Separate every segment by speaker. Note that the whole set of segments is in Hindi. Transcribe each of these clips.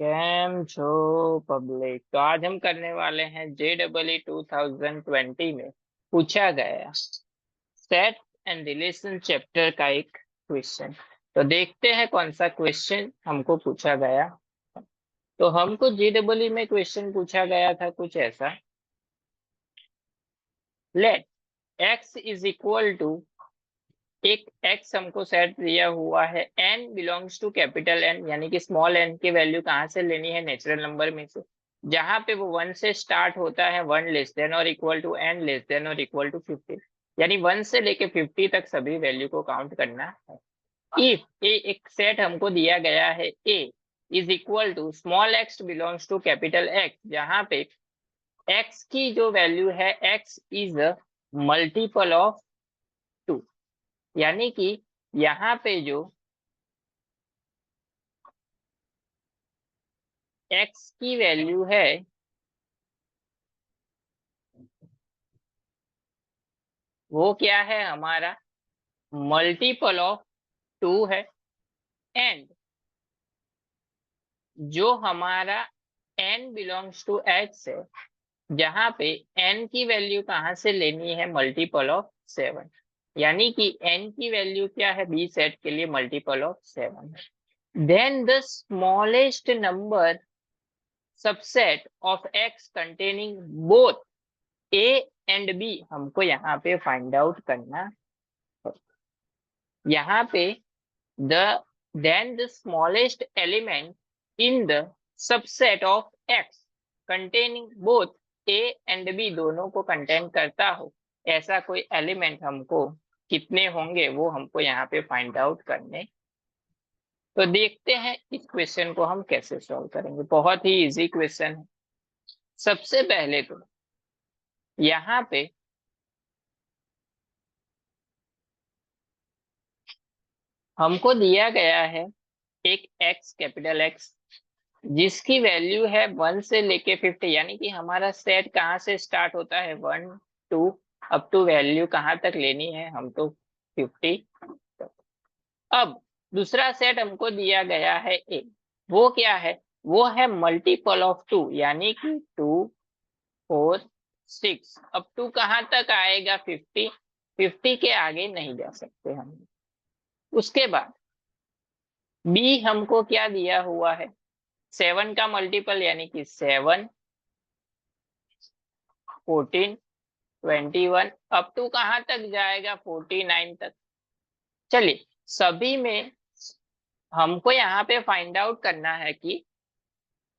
Speaker 1: कैम छो पब्लिक। तो आज हम करने वाले हैं JEE 2020 में पूछा गया सेट एंड रिलेशन चैप्टर का एक क्वेश्चन। तो देखते हैं कौन सा क्वेश्चन हमको पूछा गया। तो हमको JEE में क्वेश्चन पूछा गया था कुछ ऐसा। Let x is equal to, एक x हमको सेट दिया हुआ है, n belongs to capital N, यानी कि स्मॉल n की वैल्यू कहाँ से लेनी है, नेचुरल नंबर में से, जहां पे वो 1 से स्टार्ट होता है, 1 लेस देन और equal to n less than और इक्वल टू 50, यानी 1 से लेके 50 तक सभी वैल्यू को काउंट करना है। इफ ए, एक सेट हमको दिया गया है, a is equal to small x belongs to capital X, जहां पे x की जो वैल्यू है, x इज मल्टीपल ऑफ 2, यानी कि यहाँ पे जो x की वैल्यू है वो क्या है, हमारा मल्टीपल ऑफ 2 है। एंड जो हमारा n बिलोंग्स टू x है, जहां पे n की वैल्यू कहाँ से लेनी है, मल्टीपल ऑफ 7, यानी कि n की वैल्यू क्या है, b सेट के लिए multiple of 7। Then the smallest number subset of x containing both a and b हमको यहाँ पे फाइंड आउट करना है। यहाँ पे the then the smallest element in the subset of x containing both a and b, दोनों को कंटेन करता हो ऐसा कोई एलिमेंट हमको कितने होंगे वो हमको यहाँ पे फाइंड आउट करने। तो देखते हैं इस क्वेश्चन को हम कैसे सॉल्व करेंगे। बहुत ही इजी क्वेश्चन है। सबसे पहले तो यहाँ पे हमको दिया गया है एक x, कैपिटल X, जिसकी वैल्यू है 1 से लेके 50, यानी कि हमारा सेट कहाँ से स्टार्ट होता है, 1 2 अप टू वैल्यू कहाँ तक लेनी है हम तो 50। अब दूसरा सेट हमको दिया गया है ए, वो क्या है, वो है मल्टीपल ऑफ 2, यानी कि 2 4 6 अप टू कहाँ तक आएगा, 50, 50 के आगे नहीं जा सकते हम। उसके बाद बी हमको क्या दिया हुआ है, 7 का मल्टीपल, यानी कि 7 14 21 अप टू कहाँ तक जाएगा, 49 तक। चलिए सभी में हमको यहाँ पे फाइंड आउट करना है कि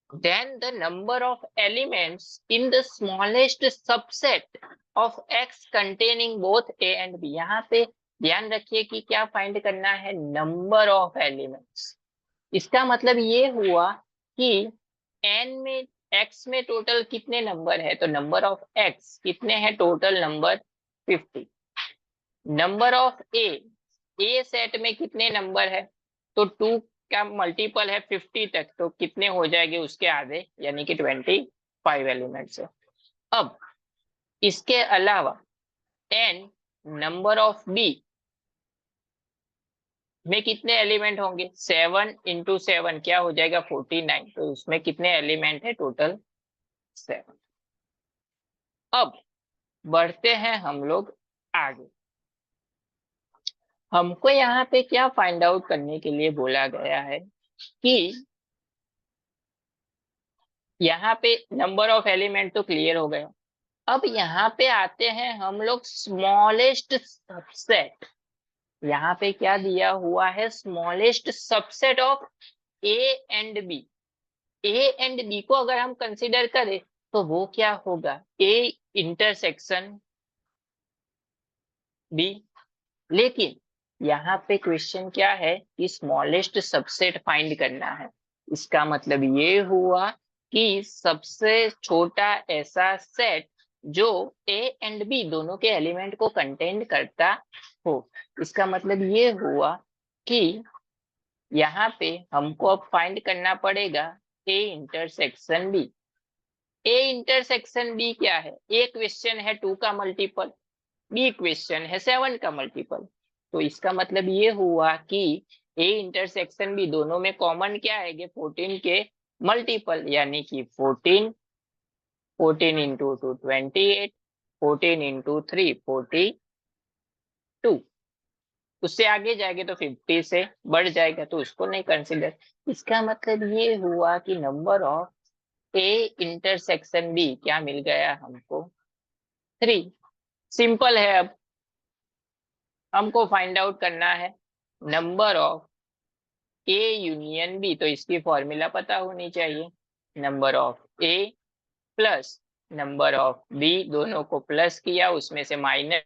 Speaker 1: then the number of elements in the smallest subset of x containing both a and b। यहाँ पे ध्यान रखिए कि क्या फाइंड करना है, नंबर ऑफ एलिमेंट्स। इसका मतलब ये हुआ कि n में x में टोटल कितने नंबर है, तो नंबर ऑफ x कितने हैं, total number 50। Number of A set में कितने नंबर है, तो 2 का मल्टीपल है 50 तक, तो कितने हो जाएंगे उसके आधे, यानी कि 25 एलिमेंट्स है। अब इसके अलावा n नंबर ऑफ बी में कितने एलिमेंट होंगे, 7 इंटू 7 क्या हो जाएगा, 49, तो उसमें कितने एलिमेंट है, टोटल 7। अब बढ़ते हैं हम लोग आगे। हमको यहाँ पे क्या फाइंड आउट करने के लिए बोला गया है कि यहाँ पे नंबर ऑफ एलिमेंट तो क्लियर हो गया। अब यहाँ पे आते हैं हम लोग स्मॉलेस्ट सबसेट। यहाँ पे क्या दिया हुआ है, smallest subset of A and B. A and B को अगर हम कंसिडर करें तो वो क्या होगा, ए इंटरसेक्शन बी। लेकिन यहाँ पे क्वेश्चन क्या है कि स्मॉलेस्ट सबसेट फाइंड करना है। इसका मतलब ये हुआ कि सबसे छोटा ऐसा सेट जो ए एंड बी दोनों के एलिमेंट को कंटेन करता हो। इसका मतलब ये हुआ कि यहाँ पे हमको अब फाइंड करना पड़ेगा A intersection B. A intersection B क्या है, ए क्वेश्चन है 2 का मल्टीपल, बी क्वेश्चन है 7 का मल्टीपल। तो इसका मतलब ये हुआ कि ए इंटरसेक्शन बी दोनों में कॉमन क्या है, 14 के मल्टीपल, यानी कि 14, 14 इंटू 2 28, 14 इंटू 3 42। उससे आगे जाएंगे तो 50 से बढ़ जाएगा तो उसको नहीं कंसिडर। इसका मतलब ये हुआ कि number of A intersection B क्या मिल गया हमको, 3। सिंपल है। अब हमको फाइंड आउट करना है number of A union B, तो इसकी फॉर्मूला पता होनी चाहिए। Number of A plus number of B, दोनों को प्लस किया, उसमें से माइनस,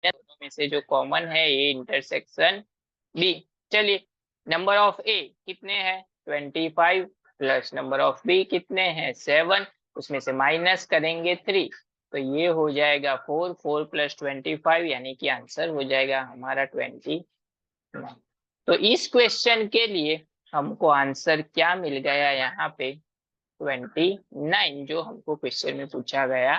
Speaker 1: दोनों में से जो कॉमन है ए इंटरसेक्शन बी। चलिए, नंबर ऑफ ए कितने हैं 25, प्लस नंबर ऑफ बी कितने हैं 7, उसमें से माइनस करेंगे 3, तो ये हो जाएगा 4, 4 प्लस 25, यानी कि आंसर हो जाएगा हमारा 29। तो इस क्वेश्चन के लिए हमको आंसर क्या मिल गया यहाँ पे 29, जो हमको क्वेश्चन में पूछा गया